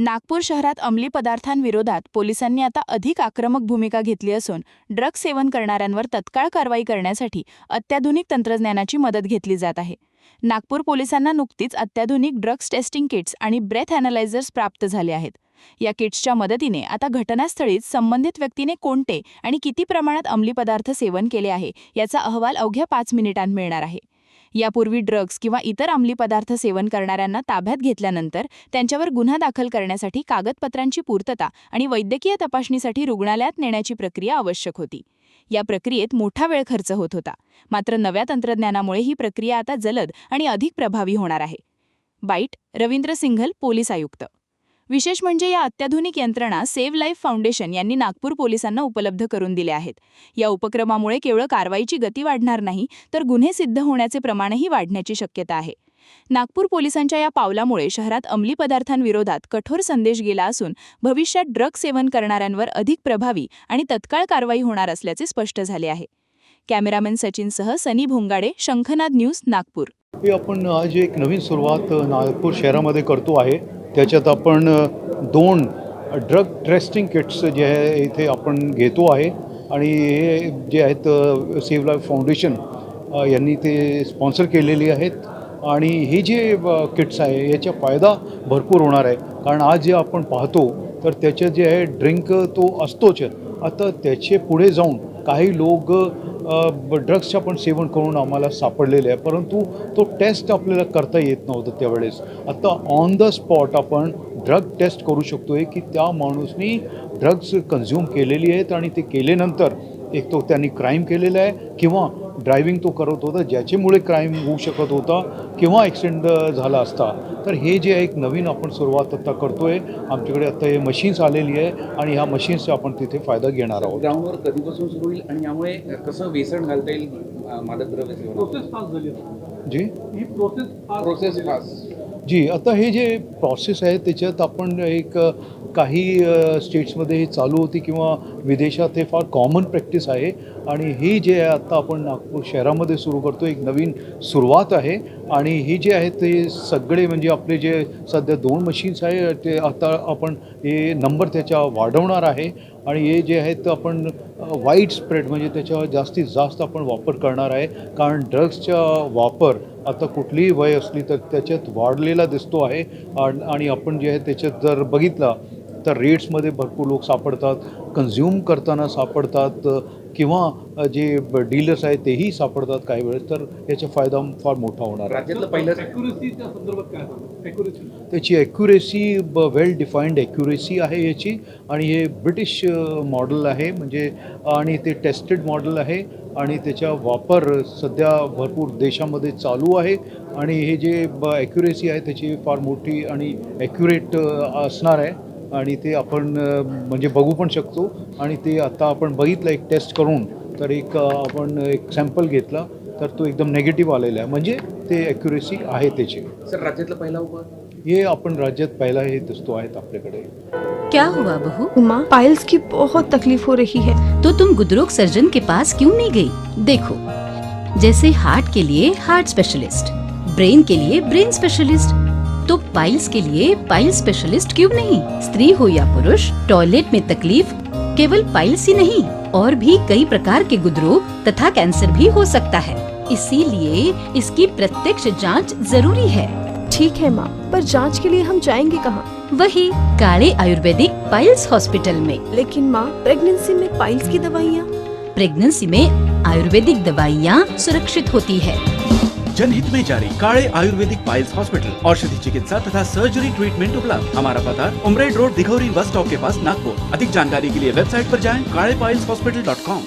नागपूर शहरात अंमली पदार्थांविरोधात पोलिसांनी आता अधिक आक्रमक भूमिका घेतली असून ड्रग सेवन करणाऱ्यांवर तत्काळ कारवाई करण्यासाठी अत्याधुनिक तंत्रज्ञानाची मदत घेतली जात आहे। नागपूर पोलिसांना नुकतीच अत्याधुनिक ड्रग्स टेस्टिंग किट्स आणि ब्रेथ ॲनालायझर्स प्राप्त झाले आहेत। या किट्सच्या मदतीने आता घटनास्थळीच संबंधित व्यक्तीने कोणते आणि किती प्रमाणात अंमली पदार्थ सेवन केले आहे याचा अहवाल अवघ्या 5 मिनिटांत मिळणार आहे। यापूर्वी ड्रग्स किंवा इतर अंमली पदार्थ सेवन करणाऱ्यांना ताब्यात घेतल्यानंतर त्यांच्यावर गुन्हा दाखल करण्यासाठी कागदपत्रांची पूर्तता आणि वैद्यकीय तपासणीसाठी रुग्णालयात नेण्याची प्रक्रिया आवश्यक होती। या प्रक्रियेत मोठा वेळ खर्च होत होता, मात्र नव्या तंत्रज्ञानामुळे ही प्रक्रिया आता जलद आणि अधिक प्रभावी होणार आहे। बाईट, रवींद्र सिंघल, पोलीस आयुक्त। विशेष म्हणजे या अत्याधुनिक यंत्रणा सेव्ह लाईफ फाउंडेशन यांनी नागपूर पोलिसांना उपलब्ध करून दिल्या आहेत। या उपक्रमामुळे केवळ कारवाईची गती वाढणार नाही, तर गुन्हे सिद्ध होण्याचे प्रमाणही वाढण्याची शक्यता आहे। नागपूर पोलिसांच्या या पावलामुळे शहरात अंमली पदार्थांविरोधात कठोर संदेश गेला असून भविष्यात ड्रग सेवन करणाऱ्यांवर अधिक प्रभावी आणि तत्काळ कारवाई होणार असल्याचे स्पष्ट झाले आहे। कॅमेरामॅन सचिनसह सनी भोंगाडे, शंखनाद न्यूज, नागपूर। हे आपण आज एक नवीन सुरुवात नागपूर शहरामध्ये करतो आहे। त्याच्यात आपण 2 ड्रग टेस्टिंग किट्स जे आहे इथे आपण घेतो आहे आणि हे जे आहेत सेव्ह लाईफ फाउंडेशन यांनी ते स्पॉन्सर केलेली आहेत आणि हे जे किट्स आहे याचा फायदा भरपूर होणार आहे। कारण आज जे आपण पाहतो तर त्याचे जे आहे ड्रिंक तो असतोच, आता त्याचे पुढे जाऊन काही लोक ड्रग्सचं पण सेवन करून आम्हाला सापडलेले आहे, परंतु तो टेस्ट आपल्याला करता येत नव्हतं त्यावेळेस। आता ऑन द स्पॉट आपण ड्रग टेस्ट करू शकतो आहे की त्या माणूसनी ड्रग्स कन्झ्युम केलेली आहेत आणि ते केल्यानंतर एक तो त्यांनी क्राईम केलेला आहे किंवा ड्रायव्हिंग तो करत होता ज्याच्यामुळे क्राईम होऊ शकत होता किंवा ॲक्सिडेंट झाला असता। तर हे जे एक नवीन आपण सुरुवात आता करतो आहे, आमच्याकडे आता हे मशीन्स आलेली आहे आणि ह्या मशीन्सचा आपण तिथे फायदा घेणार आहोत। ग्राउंडवर कधीपासून सुरू होईल आणि यामुळे कसं व्यसन घालता येईल मादक द्रव्य सेवन? प्रोसेस फास्ट झाली जी ही प्रोसेस फास्ट जी आता हे जे प्रोसेस आहे त्याच्यात आपण एक काही स्टेट्समध्ये हे चालू होती किंवा विदेशात हे फार कॉमन प्रॅक्टिस आहे आणि ही जे आहे आता आपण नागपूर शहरामध्ये सुरू करतो, एक नवीन सुरुवात आहे। आणि ही जे आहे ते सगळे म्हणजे आपले जे सध्या 2 मशीन्स आहे ते आता आपण हे नंबर त्याच्या वाढवणार आहे आणि हे जे आहेत आपण वाईड स्प्रेड म्हणजे त्याच्यावर जास्तीत जास्त आपण वापर करणार आहे। कारण ड्रग्सचा वापर आता कुठलीही वय असली तर त्याच्यात वाढलेला दिसतो आहे आणि आपण जे आहे त्याच्यात जर बघितलं तर रेट्समध्ये भरपूर लोक सापडतात, कन्झ्युम करताना सापडतात किंवा जे डीलर्स आहेत तेही सापडतात काही वेळेस, तर याचा फायदा फार मोठा होणार आहे। राज्यातलं पहिलं ॲक्युरेसीच्या संदर्भात काय सांगा? ॲक्युरेसी त्याची ॲक्युरेसी वेल डिफाईंड ॲक्युरेसी आहे याची आणि हे ब्रिटिश मॉडेल आहे म्हणजे आणि ते टेस्टेड मॉडेल आहे आणि त्याचा वापर सध्या भरपूर देशामध्ये चालू आहे आणि हे जे ॲक्युरेसी आहे त्याची फार मोठी आणि ॲक्युरेट असणार आहे आणि ते आपण म्हणजे बघू पण शकतो आणि ते आता आपण बघितलं एक टेस्ट करून तर एक आपण एक सॅम्पल घेतला तर तो एकदम नेगेटिव्ह आलेला आहे, म्हणजे ते ॲक्युरेसी आहे त्याची। सर, राज्यातला पहिला उपाय हे आपण राज्यात पहिला हे दिसतो आहेत आपल्याकडे। क्या हुआ बहू? माँ, पाइल्स की बहुत तकलीफ हो रही है। तो तुम गुदरोग सर्जन के पास क्यों नहीं गई? देखो, जैसे हार्ट के लिए हार्ट स्पेशलिस्ट, ब्रेन के लिए ब्रेन स्पेशलिस्ट, तो पाइल्स के लिए पाइल्स स्पेशलिस्ट क्यों नहीं? स्त्री हो या पुरुष, टॉयलेट में तकलीफ केवल पाइल्स ही नहीं और भी कई प्रकार के गुदरोग तथा कैंसर भी हो सकता है, इसीलिए इसकी प्रत्यक्ष जांच जरूरी है। ठीक है माँ, पर जांच के लिए हम जाएंगे कहाँ? वही काले आयुर्वेदिक पाइल्स हॉस्पिटल में। लेकिन माँ, प्रेगनेंसी में पाइल्स की दवाइयाँ? प्रेगनेंसी में आयुर्वेदिक दवाइयाँ सुरक्षित होती है। जनहित में जारी। काले आयुर्वेदिक पाइल्स हॉस्पिटल, औषधि चिकित्सा तथा सर्जरी ट्रीटमेंट उपलब्ध। हमारा पता उमरेड रोड, दिघौरी बस स्टॉप के पास, नागपुर। अधिक जानकारी के लिए वेबसाइट पर जाएं kalepileshhospital.com।